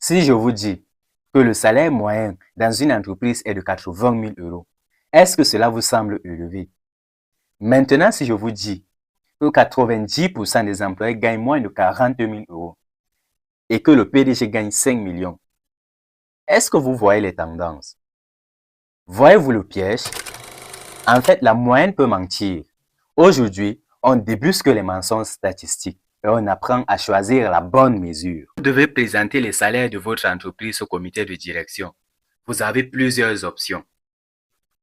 Si je vous dis que le salaire moyen dans une entreprise est de 80 000 euros, est-ce que cela vous semble élevé? Maintenant, si je vous dis que 90% des employés gagnent moins de 40 000 euros et que le PDG gagne 5 millions, est-ce que vous voyez les tendances? Voyez-vous le piège? En fait, la moyenne peut mentir. Aujourd'hui, on débusque les mensonges statistiques et on apprend à choisir la bonne mesure. Vous devez présenter les salaires de votre entreprise au comité de direction. Vous avez plusieurs options.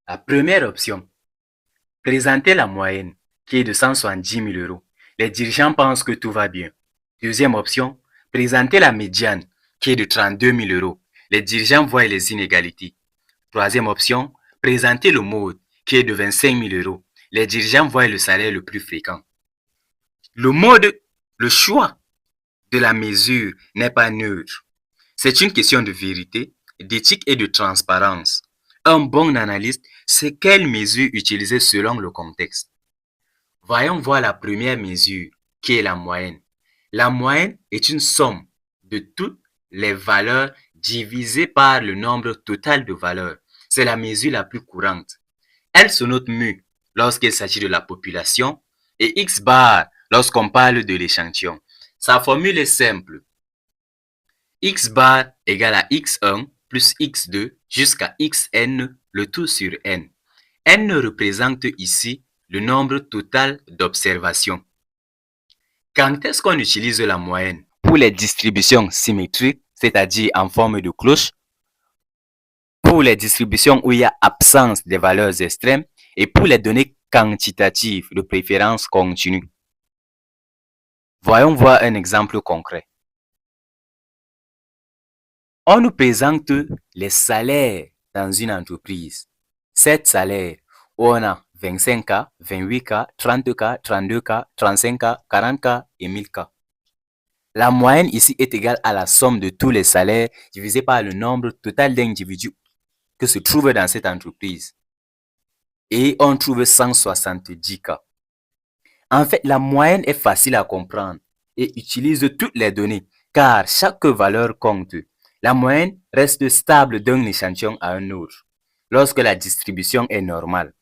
La première option, présentez la moyenne qui est de 170 000 euros. Les dirigeants pensent que tout va bien. Deuxième option, présentez la médiane qui est de 32 000 euros. Les dirigeants voient les inégalités. Troisième option, présentez le mode qui est de 25 000 euros. Les dirigeants voient le salaire le plus fréquent. Le mode, le choix de la mesure n'est pas neutre. C'est une question de vérité, d'éthique et de transparence. Un bon analyste sait quelle mesure utiliser selon le contexte. Voyons voir la première mesure, qui est la moyenne. La moyenne est une somme de toutes les valeurs divisées par le nombre total de valeurs. C'est la mesure la plus courante. Elle se note mu lorsqu'il s'agit de la population et X bar lorsqu'on parle de l'échantillon. Sa formule est simple. X bar égale à X1 plus X2 jusqu'à Xn, le tout sur n. N représente ici le nombre total d'observations. Quand est-ce qu'on utilise la moyenne? Pour les distributions symétriques, c'est-à-dire en forme de cloche, pour les distributions où il y a absence des valeurs extrêmes et pour les données quantitatives de préférence continue. Voyons voir un exemple concret. On nous présente les salaires dans une entreprise. 7 salaires où on a 25K, 28K, 30K, 32K, 35K, 40K et 1000K. La moyenne ici est égale à la somme de tous les salaires divisé par le nombre total d'individus que se trouvent dans cette entreprise. Et on trouve 170K. En fait, la moyenne est facile à comprendre et utilise toutes les données car chaque valeur compte. La moyenne reste stable d'un échantillon à un autre lorsque la distribution est normale.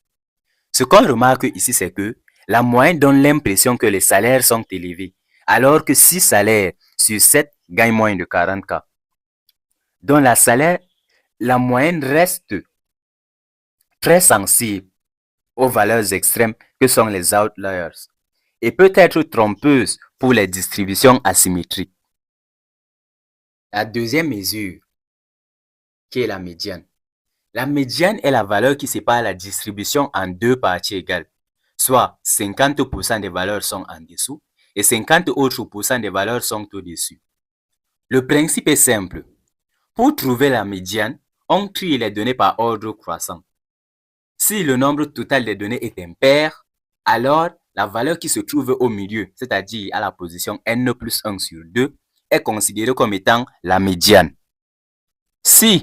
Ce qu'on remarque ici, c'est que la moyenne donne l'impression que les salaires sont élevés, alors que 6 salaires sur 7 gagnent moins de 40K. Donc la moyenne reste très sensible aux valeurs extrêmes que sont les outliers et peut être trompeuse pour les distributions asymétriques. La deuxième mesure, qui est la médiane. La médiane est la valeur qui sépare la distribution en deux parties égales, soit 50% des valeurs sont en dessous et 50 autres % des valeurs sont au-dessus. Le principe est simple. Pour trouver la médiane, on trie les données par ordre croissant. Si le nombre total des données est impair, alors la valeur qui se trouve au milieu, c'est-à-dire à la position n plus 1 sur 2, est considérée comme étant la médiane. Si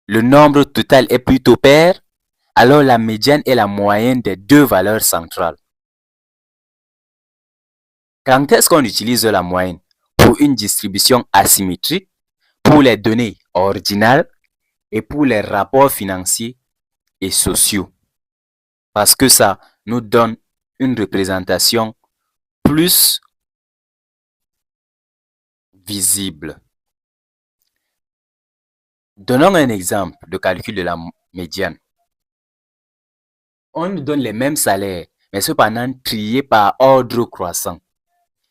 le nombre total est plutôt pair, alors la médiane est la moyenne des deux valeurs centrales. Quand est-ce qu'on utilise la moyenne? Pour une distribution asymétrique, pour les données ordinales et pour les rapports financiers et sociaux. Parce que ça nous donne une représentation plus visible. Donnons un exemple de calcul de la médiane. On nous donne les mêmes salaires, mais cependant triés par ordre croissant.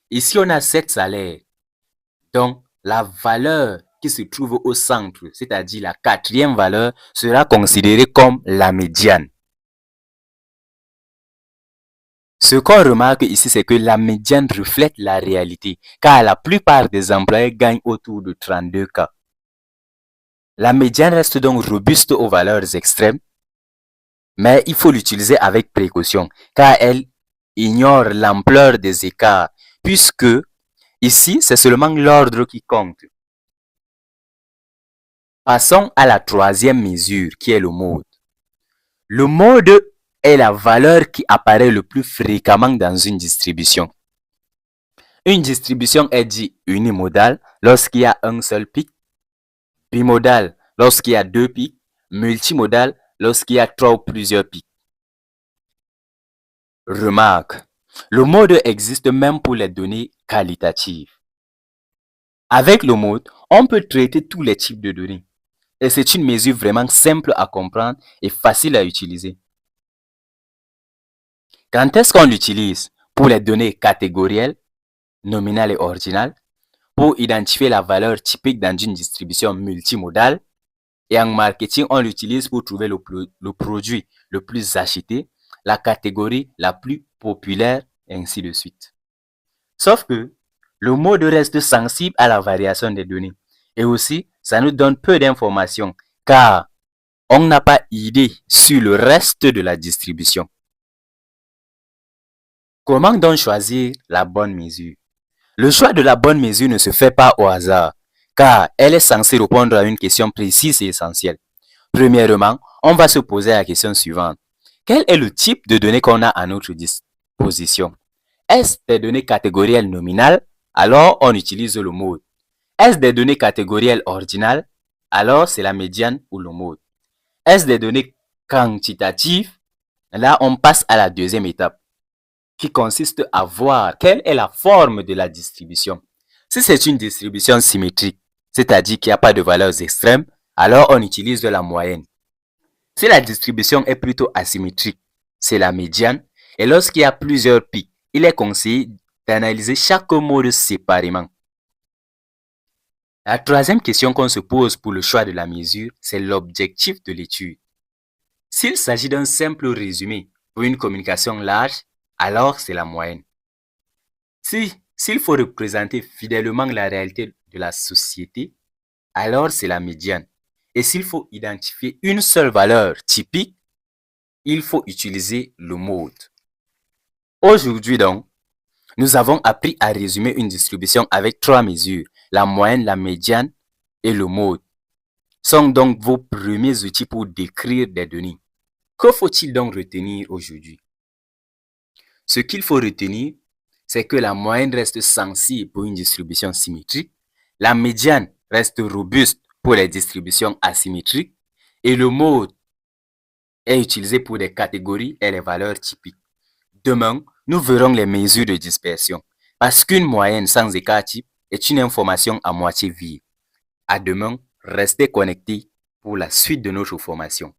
Ici, on a 7 salaires. Donc, la valeur qui se trouve au centre, c'est-à-dire la quatrième valeur, sera considérée comme la médiane. Ce qu'on remarque ici, c'est que la médiane reflète la réalité, car la plupart des employés gagnent autour de 32K. La médiane reste donc robuste aux valeurs extrêmes, mais il faut l'utiliser avec précaution, car elle ignore l'ampleur des écarts, puisque ici, c'est seulement l'ordre qui compte. Passons à la troisième mesure, qui est le mode. Le mode est la valeur qui apparaît le plus fréquemment dans une distribution. Une distribution est dite unimodale lorsqu'il y a un seul pic bimodal lorsqu'il y a 2 pics, multimodal lorsqu'il y a 3 ou plusieurs pics. Remarque, le mode existe même pour les données qualitatives. Avec le mode, on peut traiter tous les types de données. Et c'est une mesure vraiment simple à comprendre et facile à utiliser. Quand est-ce qu'on l'utilise? Pour les données catégorielles, nominales et ordinales, pour identifier la valeur typique dans une distribution multimodale. Et en marketing, on l'utilise pour trouver le produit le plus acheté, la catégorie la plus populaire, et ainsi de suite. Sauf que le mode reste sensible à la variation des données. Et aussi, ça nous donne peu d'informations, car on n'a pas idée sur le reste de la distribution. Comment donc choisir la bonne mesure? Le choix de la bonne mesure ne se fait pas au hasard, car elle est censée répondre à une question précise et essentielle. Premièrement, on va se poser la question suivante. Quel est le type de données qu'on a à notre disposition? Est-ce des données catégorielles nominales? Alors, on utilise le mode. Est-ce des données catégorielles ordinales? Alors, c'est la médiane ou le mode. Est-ce des données quantitatives? Là, on passe à la deuxième étape, qui consiste à voir quelle est la forme de la distribution. Si c'est une distribution symétrique, c'est-à-dire qu'il n'y a pas de valeurs extrêmes, alors on utilise la moyenne. Si la distribution est plutôt asymétrique, c'est la médiane. Et lorsqu'il y a plusieurs pics, il est conseillé d'analyser chaque mode séparément. La troisième question qu'on se pose pour le choix de la mesure, c'est l'objectif de l'étude. S'il s'agit d'un simple résumé pour une communication large, alors c'est la moyenne. S'il faut représenter fidèlement la réalité de la société, alors c'est la médiane. Et s'il faut identifier une seule valeur typique, il faut utiliser le mode. Aujourd'hui donc, nous avons appris à résumer une distribution avec 3 mesures, la moyenne, la médiane et le mode. Sont donc vos premiers outils pour décrire des données. Que faut-il donc retenir aujourd'hui? Ce qu'il faut retenir, c'est que la moyenne reste sensible pour une distribution symétrique, la médiane reste robuste pour les distributions asymétriques et le mode est utilisé pour des catégories et les valeurs typiques. Demain, nous verrons les mesures de dispersion parce qu'une moyenne sans écart type est une information à moitié vide. À demain, restez connectés pour la suite de notre formation.